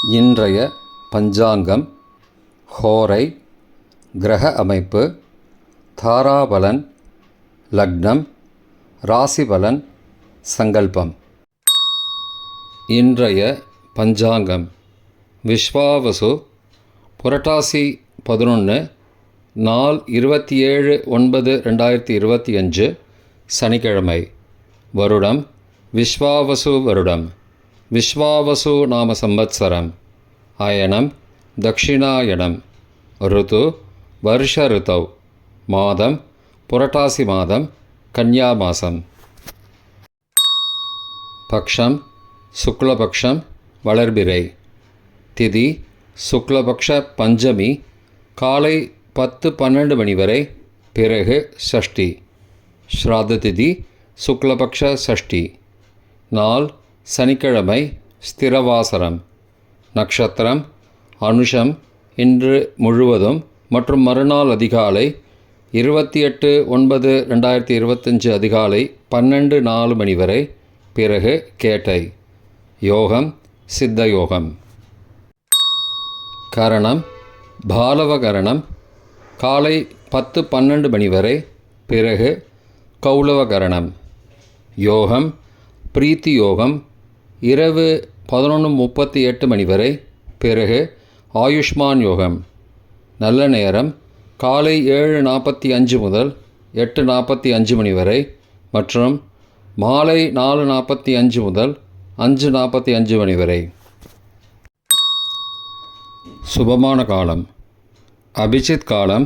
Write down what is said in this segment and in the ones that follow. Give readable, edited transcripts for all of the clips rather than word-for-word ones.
இன்றைய பஞ்சாங்கம், ஹோரை, கிரக அமைப்பு, தாராபலன், லக்னம், ராசிபலன், சங்கல்பம். இன்றைய பஞ்சாங்கம் விஸ்வாவசு, புரட்டாசி 11, நாள் 27/9/2025, சனிக்கிழமை. வருடம் விஸ்வாவசு வருடம். விஸ்வாவசு நாம சம்பத்சரம். அயனம் தக்ஷிணாயனம். ருது வருஷ ருதௌ. மாதம் புரட்டாசி மாதம், கன்யா மாதம். பக்ஷம் சுக்லபக்ஷம், வளர்பிறை. திதி சுக்லபக்ஷ பஞ்சமி, காலை 10-12 மணி வரை, பிறகு சஷ்டி. ஸ்ராத்த திதி சுக்லபக்ஷ சஷ்டி. நாள் சனிக்கிழமை, ஸ்திரவாசரம். நட்சத்திரம் அனுஷம், இன்று முழுவதும் மற்றும் மறுநாள் அதிகாலை 28/9/2025 அதிகாலை 12:04 மணி வரை, பிறகு கேட்டை. யோகம் சித்த யோகம். கரணம் பாலவகரணம், காலை 10-12 மணி வரை, பிறகு கௌளவகரணம். யோகம் பிரீத்தி யோகம், இரவு 11:38 மணி வரை, பிறகு ஆயுஷ்மான் யோகம். நல்ல நேரம் காலை 7:45 முதல் 8:45 மணி வரை மற்றும் மாலை 4:45 முதல் 5:45 மணி வரை. சுபமான காலம் அபிஜித் காலம்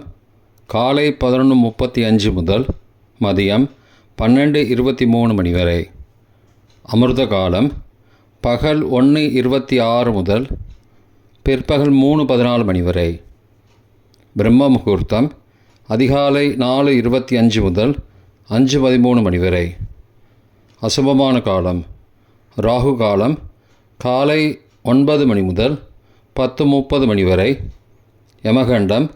காலை 11:35 முதல் மதியம் 12:23 மணி வரை. அமிர்த காலம் பகல் 1:26 முதல் பிற்பகல் 3:14 மணி வரை. பிரம்ம முகூர்த்தம் அதிகாலை 4:25 முதல் 5:13 மணி வரை. அசுபமான காலம் ராகு காலம் காலை 9 மணி முதல் 10:30 மணி வரை. யமகண்டம்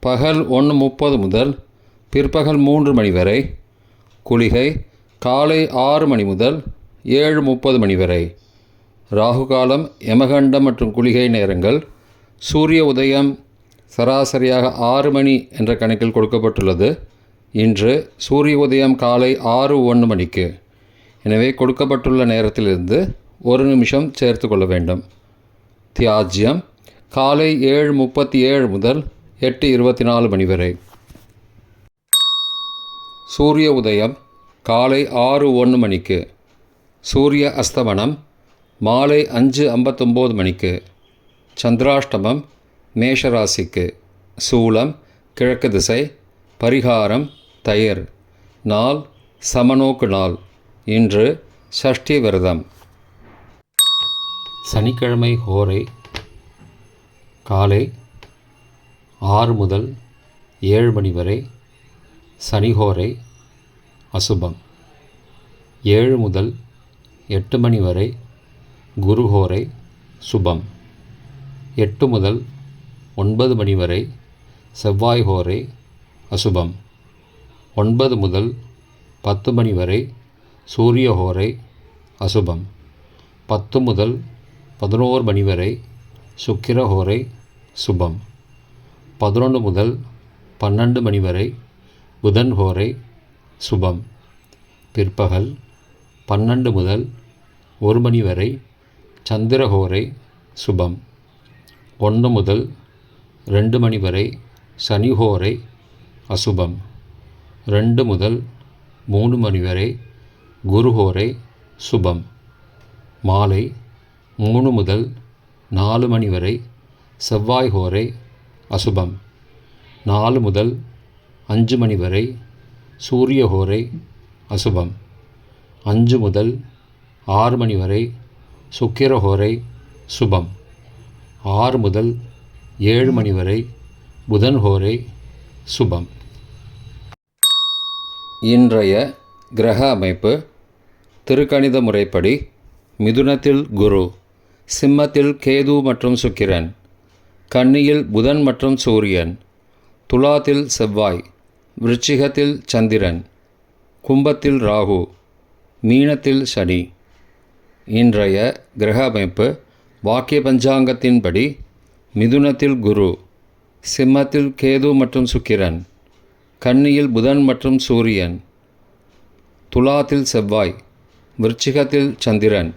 பகல் 1:30 முதல் பிற்பகல் 3 மணி வரை. குளிகை காலை 6 மணி முதல் 7:30 மணி வரை. ராகு காலம், யமகண்டம் மற்றும் குளிகை நேரங்கள் சூரிய உதயம் சராசரியாக 6 மணி என்ற கணக்கில் கொடுக்கப்பட்டுள்ளது. இன்று சூரிய உதயம் காலை 6:01 மணிக்கு. எனவே கொடுக்கப்பட்டுள்ள நேரத்திலிருந்து 1 நிமிஷம் சேர்த்து கொள்ள வேண்டும். தியாஜ்யம் காலை 7:37 முதல் 8:24 மணி வரை. சூரிய உதயம் காலை 6:01 மணிக்கு. சூரிய அஸ்தமனம் மாலை 5:59 மணிக்கு. சந்திராஷ்டமம் மேஷராசிக்கு. சூலம் கிழக்கு திசை. பரிகாரம் தயிர். நாள் சமநோக்கு நாள். இன்று சஷ்டி விரதம். சனிக்கிழமை ஹோரை காலை 6 முதல் 7 மணி வரை. சனிஹோரை அசுபம். 7 முதல் 8 மணி வரை குருஹோரை சுபம். 8 முதல் 9 மணி வரை செவ்வாய் ஹோரை அசுபம். 9 முதல் 10 மணி வரை சூரிய ஹோரை அசுபம். 10 முதல் 11 மணி வரை சுக்கிர ஹோரை சுபம். 11 முதல் 12 மணி வரை புதன் ஹோரை சுபம். பிற்பகல் 12 முதல் 1 மணி வரை சந்திரஹோரை சுபம். 1 முதல் 2 மணி வரை சனிஹோரை அசுபம். 2 முதல் 3 மணி வரை குருஹோரை சுபம். மாலை 3 முதல் 4 மணி வரை செவ்வாய் ஹோரை அசுபம். 4 முதல் 5 மணி வரை சூரிய ஹோரை அசுபம். 5 முதல் 6 மணி வரை சுக்கிர ஹோரை சுபம். 6 முதல் 7 மணி வரை புதன் ஹோரை சுபம். இன்றைய கிரக அமைப்பு திருக்கணித முறைப்படி மிதுனத்தில் குரு, சிம்மத்தில் கேது மற்றும் சுக்கிரன், கன்னியில் புதன் மற்றும் சூரியன், துலாத்தில் செவ்வாய், விருச்சிகத்தில் சந்திரன், கும்பத்தில் ராகு, மீனத்தில் சனி. இன்றைய கிரக அமைப்பு வாக்கிய பஞ்சாங்கத்தின்படி மிதுனத்தில் குரு, சிம்மத்தில் கேது மற்றும் சுக்கிரன், கன்னியில் புதன் மற்றும் சூரியன், துலாத்தில் செவ்வாய், விருச்சிகத்தில் சந்திரன்,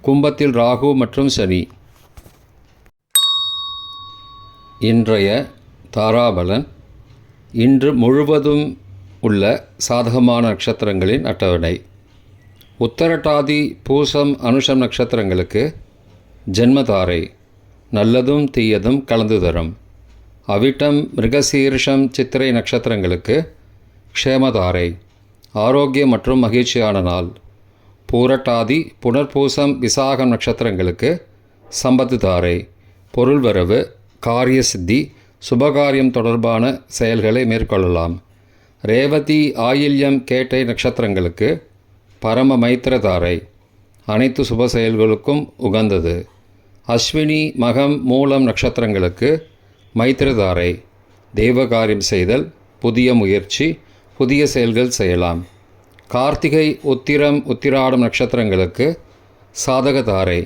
கும்பத்தில் ராகு மற்றும் சனி. இன்றைய தாராபலன். இன்று முழுவதும் உள்ள சாதகமான நட்சத்திரங்களின் அட்டவணை. உத்தரட்டாதி பூசம் அனுஷம் நட்சத்திரங்களுக்கு ஜென்மதாரை, நல்லதும் தீயதும் கலந்து தரும். அவிட்டம் மிருகசீரிஷம் சித்திரை நட்சத்திரங்களுக்கு க்ஷேமதாரை, ஆரோக்கியம் மற்றும் மகிழ்ச்சியான நாள். பூரட்டாதி புனர்பூசம் விசாகம் நட்சத்திரங்களுக்கு சம்பத்து தாரை, பொருள் வரவு, காரிய சித்தி, சுபகாரியம் தொடர்பான செயல்களை மேற்கொள்ளலாம். ரேவதி ஆயில்யம் கேட்டை நட்சத்திரங்களுக்கு பரம மைத்திர தாரை, அனைத்து சுப செயல்களுக்கும் உகந்தது. அஸ்வினி மகம் மூலம் நட்சத்திரங்களுக்கு மைத்திரதாரை, தெய்வகாரியம் செய்தல், புதிய முயற்சி, புதிய செயல்கள் செய்யலாம். கார்த்திகை உத்திரம் உத்திராடம் நட்சத்திரங்களுக்கு சாதகதாரை,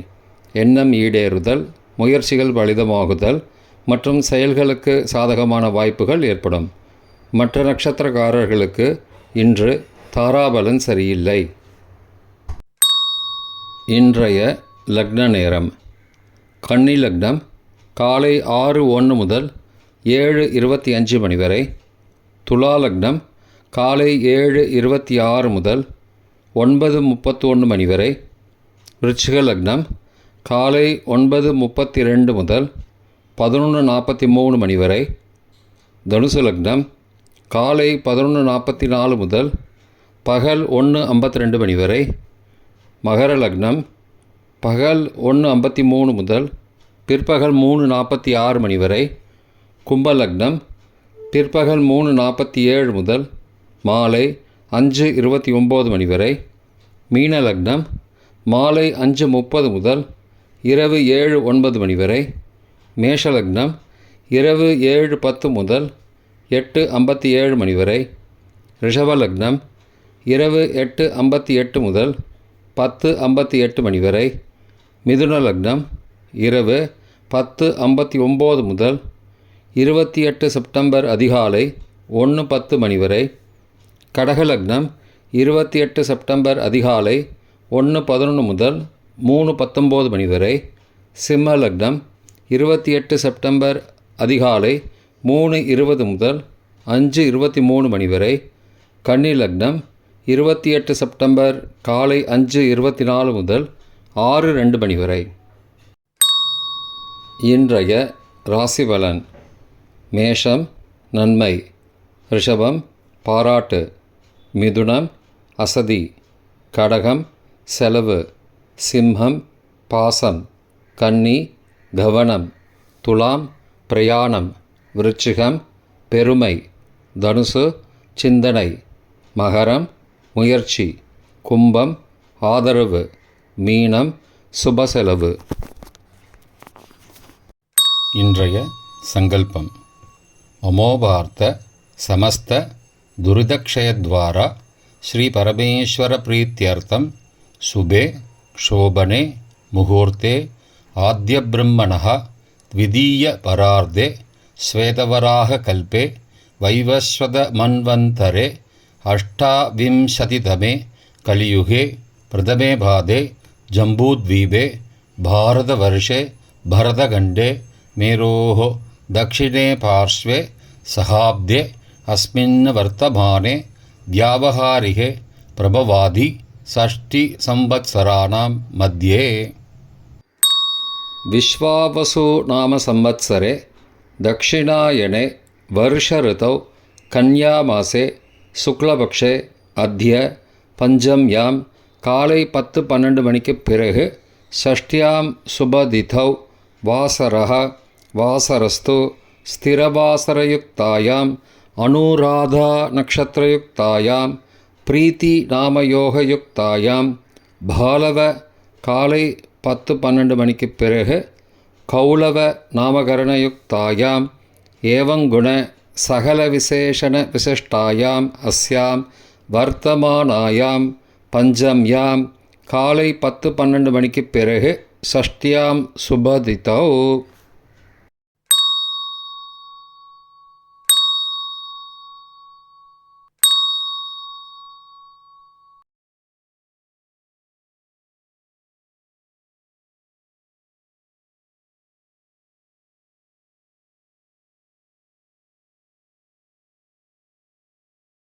எண்ணம் ஈடேறுதல், முயற்சிகள் பலிதமாகுதல் மற்றும் செயல்களுக்கு சாதகமான வாய்ப்புகள் ஏற்படும். மற்ற நட்சத்திரக்காரர்களுக்கு இன்று தாராபலன் சரியில்லை. இன்றைய லக்ன நேரம். கன்னி லக்னம் காலை 6:01 முதல் 7:25 மணி வரை. துலா லக்னம் காலை 7:26 முதல் 9:31 மணி வரை. விருச்சிக லக்னம் காலை 9:32 முதல் 11:43 மணி வரை. தனுசு லக்னம் காலை 11:44 முதல் பகல் 1:52 மணி வரை. மகர லக்னம் பகல் 1:53 முதல் பிற்பகல் 3:46 மணி வரை. கும்ப லக்னம் பிற்பகல் 3:47 முதல் மாலை 5:29 மணி வரை. மீன லக்னம் மாலை 5:30 முதல் இரவு 7:09 மணி வரை. மேஷ லக்னம் இரவு 7:10 முதல் 8:57 மணி வரை. ரிஷப லக்னம் இரவு 8:58 முதல் 10:58 மணி வரை. மிதுன லக்னம் இரவு 10:59 முதல் 28 செப்டம்பர் அதிகாலை 1:10 மணி வரை. கடக லக்னம் 28 செப்டம்பர் அதிகாலை 1:11 முதல் 3:19 மணி வரை. சிம்ம லக்னம் 28 செப்டம்பர் அதிகாலை 3:20 முதல் 5:23 மணி வரை. கன்னி லக்னம் 28 செப்டம்பர் காலை 5:24 முதல் 6:02 மணி வரை. இன்றைய ராசிபலன். மேஷம் நன்மை, ரிஷபம் பாராட்டு, மிதுனம் அசதி, கடகம் செலவு, சிம்மம் பாசம், கன்னி கவனம், துலாம் பிரயாணம், விருச்சிகம் பெருமை, தனுசு சிந்தனை, மகரம் முயற்சி, கும்பம் ஆதரவு, மீனம் சுபசெலவு. இன்றைய சங்கல்பம். மமோபார்த்த சமஸ்த துரிதக்ஷயத்வாரா ஸ்ரீ பரமேஸ்வர பிரீத்யர்த்தம் சுபே க்ஷோபனே முகூர்த்தே ஆத்ய பிரம்மணः த்விதீய பரார்த்தே ஸ்வேதவராக கல்பே வைவஸ்வத மன்வந்தரே அஷ்டாவிம்சதிதமே கலியுகே பிரதமே பாதே ஜம்பூத்வீபே பாரதவர்ஷே பரதகண்டே மேரோः दक्षिणे पार्श्वे सहाब्दे अस्मिन् वर्तमाने व्यावहारिके प्रभवादि षष्टिसंवत्सराणां मध्ये. विश्वावसु नाम संवत्सरे दक्षिणायने वर्षऋतौ कन्यामासे शुक्लपक्षे अद्य पंचम्यां काலை 10-12 மணிக்கு பிறகு षष्ट्यां சுபதிதௌ வாசரः வாசரஸ்து ஸ்திரவாசரயுக்தாயாம் அனுராதா நக்ஷத்திரயுக்தாயாம் பிரீத்தி நாமயோகயுக்தாயாம் பாலவ காலை 10-12 மணிக்கு பிறகு கௌலவ நாமகரணயுக்தாயாம் ஏவங்குண சகல விசேஷண விசிஷ்டாயாம் அஸ்யாம் வர்த்தமானாயாம் பஞ்சம்யாம் காலை 10-12 மணிக்கு பிறகு षष्ट्यां सुबदितौ